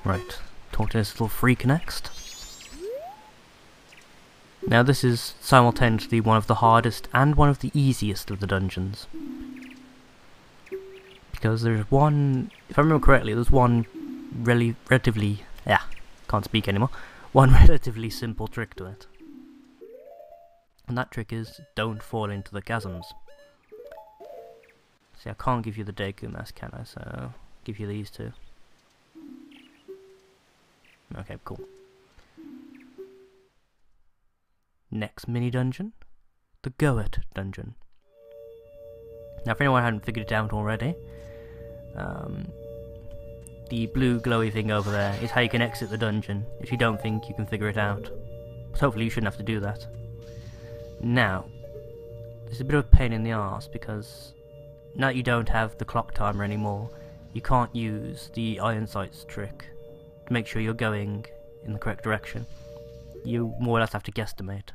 Right, talk to this little freak next. Now this is simultaneously one of the hardest and one of the easiest of the dungeons. Because there's one, if I remember correctly, there's one relatively, can't speak anymore, one relatively simple trick to it. And that trick is, don't fall into the chasms. See, I can't give you the Deku mask, can I? So, I'll give you these two. Okay, cool. Next mini dungeon, the Goat dungeon. Now, if anyone hadn't figured it out already, the blue glowy thing over there is how you can exit the dungeon if you don't think you can figure it out. But hopefully you shouldn't have to do that. Now, it's a bit of a pain in the arse because now that you don't have the clock timer anymore, you can't use the iron sights trick to make sure you're going in the correct direction. You more or less have to guesstimate.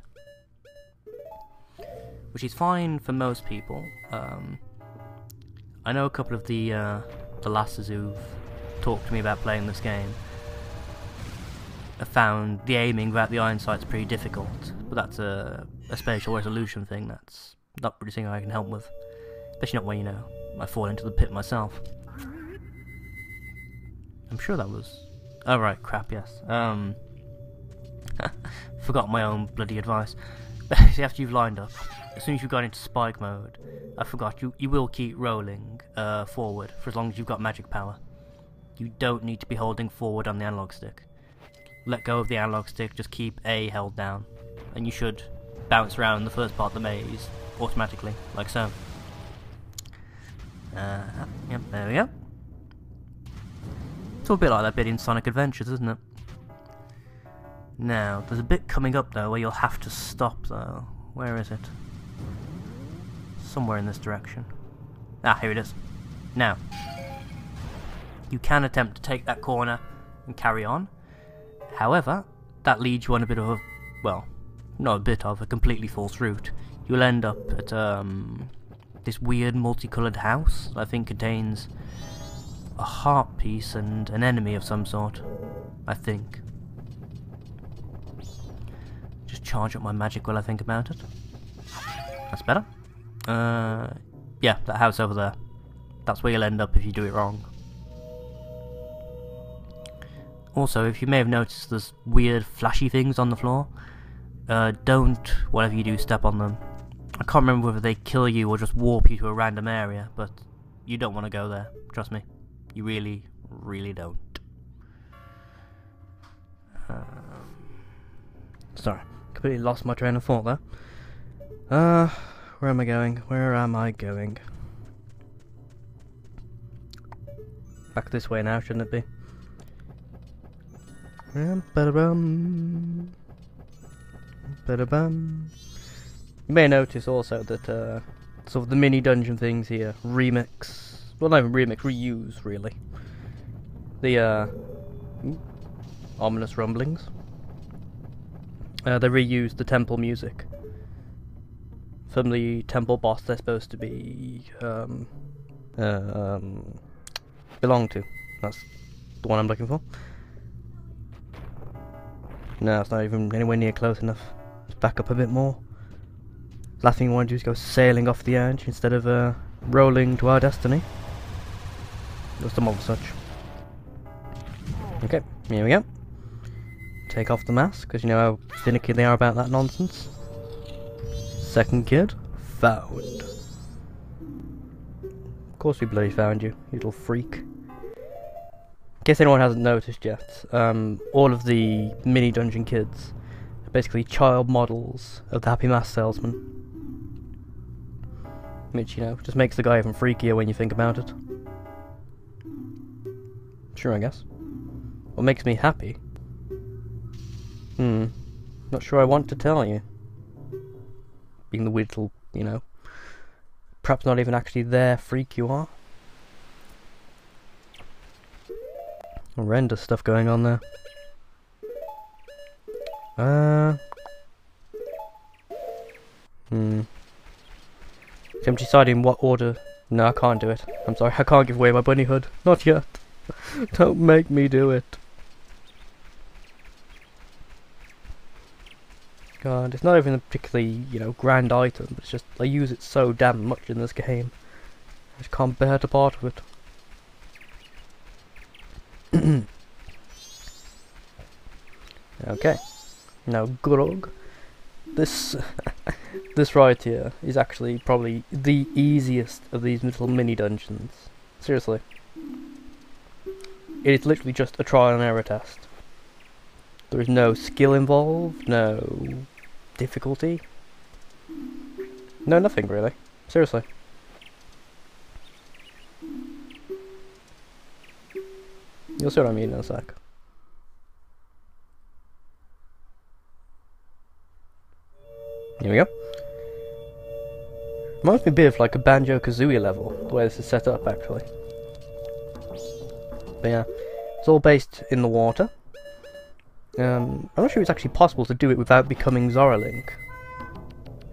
Which is fine for most people. I know a couple of the lasses who've talked to me about playing this game have found the aiming without the iron sights pretty difficult, but that's a spatial resolution thing. That's not really something I can help with, especially not when, you know, I fall into the pit myself. I'm sure that was... oh right, crap, yes. Forgot my own bloody advice. Basically, after you've lined up, as soon as you've gone into spike mode, I forgot, you will keep rolling forward for as long as you've got magic power. You don't need to be holding forward on the analog stick. Let go of the analog stick, just keep A held down, and you should bounce around the first part of the maze automatically, like so. Yep, there we go. It's all a bit like that bit in Sonic Adventures, isn't it? Now, there's a bit coming up though where you'll have to stop though. Where is it? Somewhere in this direction. Ah, here it is. Now, you can attempt to take that corner and carry on. However, that leads you on a bit of a, well, not a bit of, a completely false route. You'll end up at this weird multicoloured house that I think contains a heart piece and an enemy of some sort, I think. Just charge up my magic while I think about it. That's better. Yeah, that house over there. That's where you'll end up if you do it wrong. Also, if you may have noticed, there's weird flashy things on the floor. Don't, whatever you do, step on them. I can't remember whether they kill you or just warp you to a random area, but you don't want to go there. Trust me. You really, really don't. Sorry, completely lost my train of thought there. Where am I going? Where am I going? Back this way now, shouldn't it be? Ba-da-bum. Ba-da-bum. You may notice also that sort of the mini dungeon things here remix, well not even remix, reuse really. The ominous rumblings. They reused the temple music from the temple boss they're supposed to be belong to. That's the one I'm looking for. No, it's not even anywhere near close enough. Let's back up a bit more. Last thing we want to do is go sailing off the edge instead of rolling to our destiny. Or some of such. Okay, here we go. Take off the mask, because you know how finicky they are about that nonsense. Second kid, found. Of course we bloody found you, you little freak. In case anyone hasn't noticed yet, all of the mini dungeon kids are basically child models of the Happy Mask Salesman. Which, you know, just makes the guy even freakier when you think about it. Sure, I guess. What makes me happy? Not sure I want to tell you. Being the weird little, you know, perhaps not even actually there freak you are. Horrendous stuff going on there. So I'm deciding what order. No, I can't do it. I'm sorry, I can't give away my bunny hood. Not yet. Don't make me do it. God, it's not even a particularly, you know, grand item, but it's just, I use it so damn much in this game. I just can't bear to part with it. Okay. Now, Gurog. This, this right here is actually probably the easiest of these little mini dungeons. Seriously. It is literally just a trial and error test. There is no skill involved, no difficulty. No, nothing really. Seriously. You'll see what I mean in a sec. Here we go. Reminds me a bit of like a Banjo-Kazooie level, the way this is set up actually. But yeah, it's all based in the water. I'm not sure it's actually possible to do it without becoming Zora Link.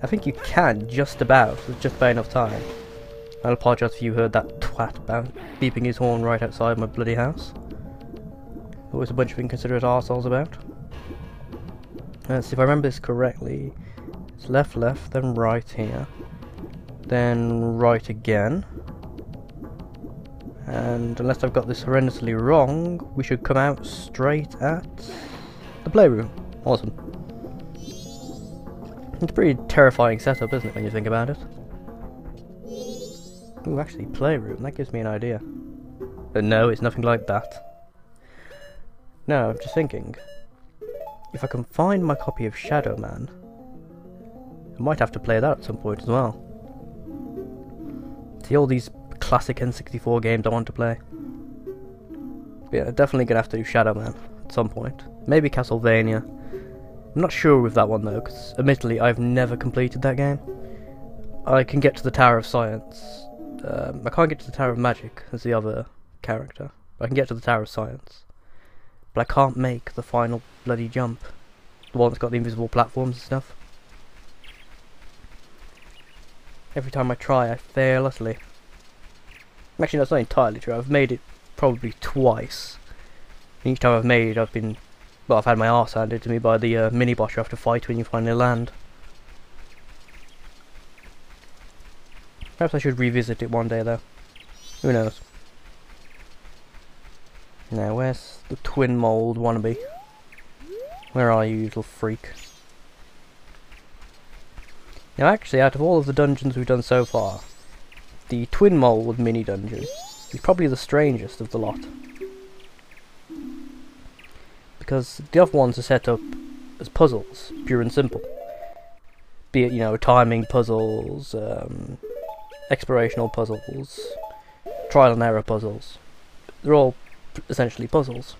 I think you can, just about, with just about enough time. I'll apologise if you heard that twat beeping his horn right outside my bloody house. Always a bunch of inconsiderate arseholes about. Let's see if I remember this correctly. It's left, left, then right here. Then right again. And unless I've got this horrendously wrong, we should come out straight at the playroom. Awesome. It's a pretty terrifying setup, isn't it, when you think about it? Ooh, actually, playroom. That gives me an idea. But no, it's nothing like that. No, I'm just thinking. If I can find my copy of Shadow Man, I might have to play that at some point as well. See all these classic N64 games I want to play. But yeah, definitely gonna have to do Shadow Man at some point. Maybe Castlevania. I'm not sure with that one though, because admittedly I've never completed that game. I can get to the Tower of Science. I can't get to the Tower of Magic as the other character. I can get to the Tower of Science. But I can't make the final bloody jump. The one that's got the invisible platforms and stuff. Every time I try, I fail utterly. Actually, that's not entirely true. I've made it probably twice. And each time I've made it, I've been... well, I've had my arse handed to me by the mini-boss you have to fight when you finally land. Perhaps I should revisit it one day, though. Who knows? Now, where's the twin mold wannabe? Where are you, little freak? Now, actually, out of all of the dungeons we've done so far, the twin mold mini dungeon is probably the strangest of the lot. Because the other ones are set up as puzzles, pure and simple. Be it, you know, timing puzzles, explorational puzzles, trial and error puzzles. They're all essentially puzzles.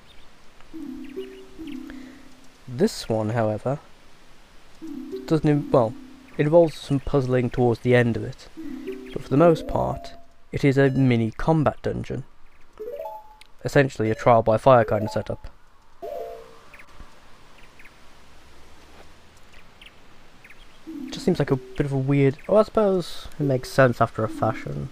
This one, however, doesn't, well, it involves some puzzling towards the end of it, but for the most part, it is a mini combat dungeon. Essentially a trial by fire kind of setup. Just seems like a bit of a weird... oh, I suppose it makes sense after a fashion.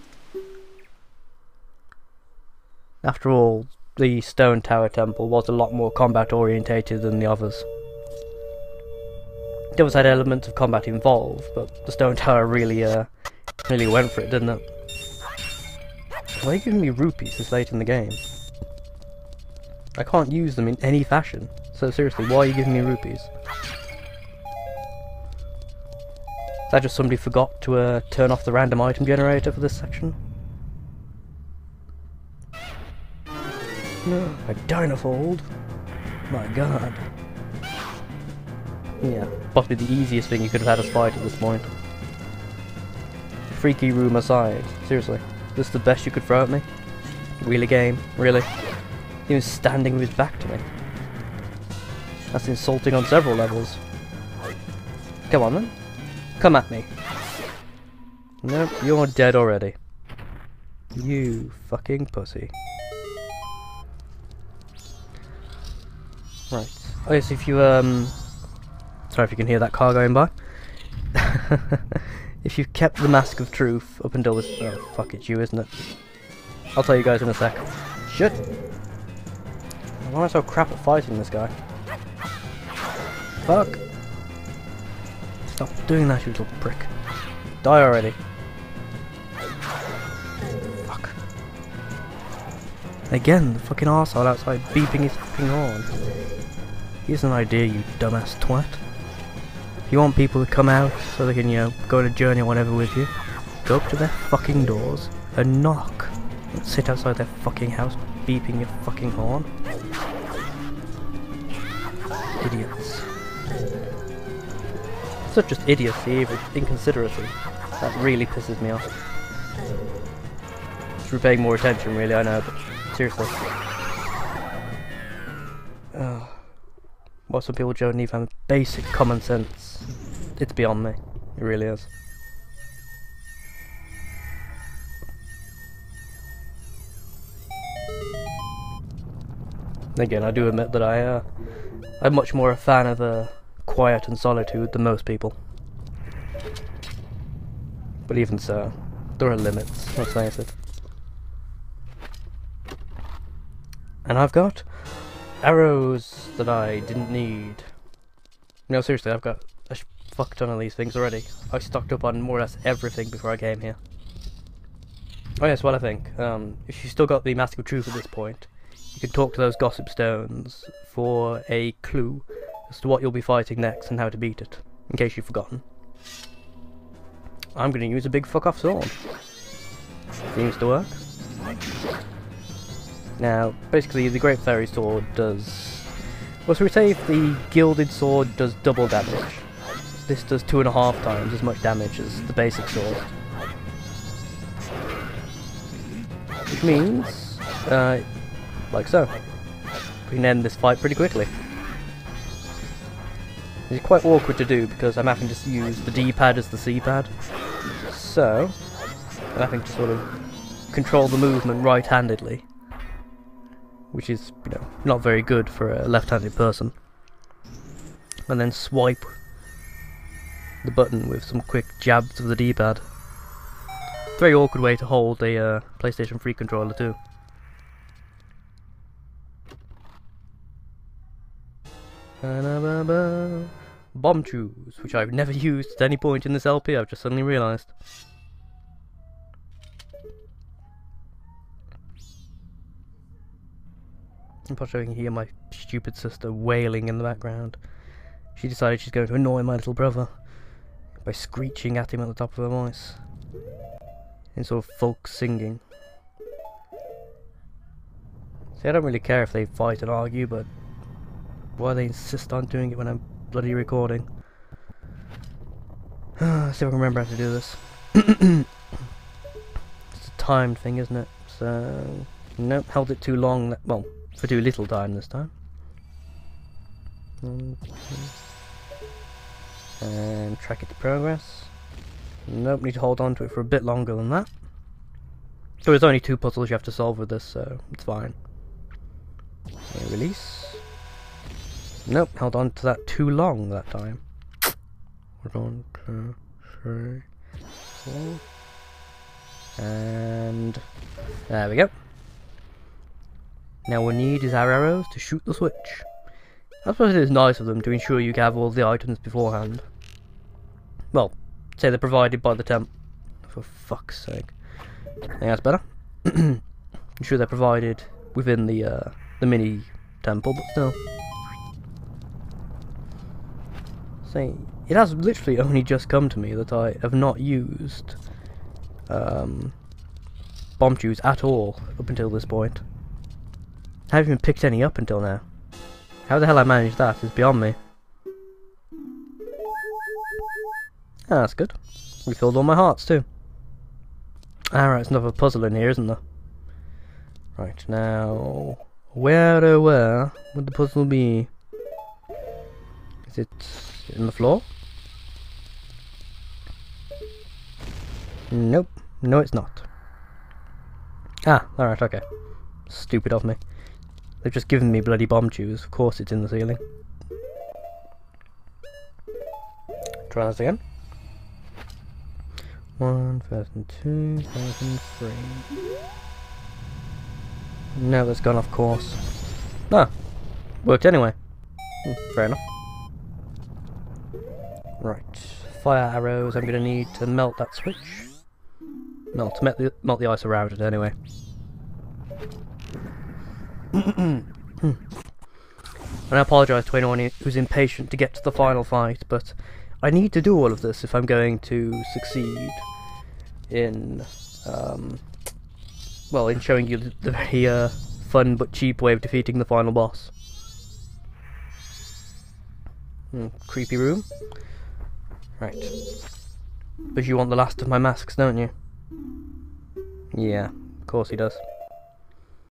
After all, the Stone Tower Temple was a lot more combat orientated than the others. The others had elements of combat involved, but the Stone Tower really went for it, didn't it? Why are you giving me rupees this late in the game? I can't use them in any fashion. So seriously, why are you giving me rupees? Is that just somebody forgot to turn off the random item generator for this section? No, a Dynafold? My god. Yeah, possibly the easiest thing you could have had us fight at this point. Freaky room aside, seriously, this is the best you could throw at me? Really, game? Really? He was standing with his back to me. That's insulting on several levels. Come on then. Come at me. Nope, you're dead already. You fucking pussy. Right. Oh yes, if you, sorry if you can hear that car going by. If you've kept the Mask of Truth up until this... oh, fuck, it's you, isn't it? I'll tell you guys in a sec. Shit! Why am I so crap at fighting this guy? Fuck! Stop doing that, you little prick. Die already. Fuck. Again, the fucking arsehole outside beeping his fucking horn. Here's an idea, you dumbass twat. If you want people to come out so they can, you know, go on a journey or whatever with you, go up to their fucking doors and knock. Don't sit outside their fucking house beeping your fucking horn. Idiots. It's not just idiocy, but inconsideracy. That really pisses me off. Should be paying more attention, really, I know, but seriously. Why some people don't even have basic common sense. It's beyond me. It really is. Again, I do admit that I'm much more a fan of quiet and solitude than most people. But even so, there are limits, let's face it. And I've got arrows that I didn't need. No, seriously, I've got a fuck ton of these things already. I stocked up on more or less everything before I came here. Oh yes, well I think, if you still got the Mask of Truth at this point, you can talk to those gossip stones for a clue as to what you'll be fighting next and how to beat it, in case you've forgotten. I'm going to use a big fuck off sword. Seems to work. Now, basically the Great Fairy Sword does... Well, so we say if the Gilded Sword does double damage, this does 2.5 times as much damage as the basic sword. Which means, like so, we can end this fight pretty quickly. It's quite awkward to do because I'm having to use the D-pad as the C-pad. So, I'm having to sort of control the movement right-handedly. Which is, you know, not very good for a left-handed person. And then swipe the button with some quick jabs of the D-pad. Very awkward way to hold a PlayStation 3 controller too. Bomb chews, which I've never used at any point in this LP, I've just suddenly realised. I'm probably showing hear my stupid sister wailing in the background. She decided she's going to annoy my little brother by screeching at him at the top of her voice in sort of folk singing. See, I don't really care if they fight and argue, but why they insist on doing it when I'm bloody recording? See if I can remember how to do this. It's a timed thing, isn't it? So, nope, held it too long. Well, for too little time this time. And track it to progress. Nope, need to hold on to it for a bit longer than that. So there's only 2 puzzles you have to solve with this, so it's fine. And release. Nope, held on to that too long that time. 1, 2, 3, 4. And there we go. Now what we need is our arrows to shoot the switch. I suppose it is nice of them to ensure you have all the items beforehand. Well, say they're provided by the temp. For fuck's sake. I think that's better. I'm sure they're provided within the mini temple, but still. See, it has literally only just come to me that I have not used bomb chews at all up until this point. I haven't even picked any up until now. How the hell I managed that is beyond me. Ah, that's good. Refilled all my hearts too. Alright, it's another puzzle in here, isn't there? Right, now... Where would the puzzle be? Is it in the floor? Nope. No, it's not. Ah, alright, okay. Stupid of me. They've just given me bloody bomb chews. Of course it's in the ceiling. Try this again. 1002, 1003. No, that's gone off course. Ah, worked anyway. Fair enough. Right, fire arrows. I'm gonna need to melt that switch. Melt the ice around it anyway. And I apologise to anyone who's impatient to get to the final fight, but I need to do all of this if I'm going to succeed in, well, in showing you the very fun but cheap way of defeating the final boss. Creepy room. Right. But you want the last of my masks, don't you? Yeah, of course he does.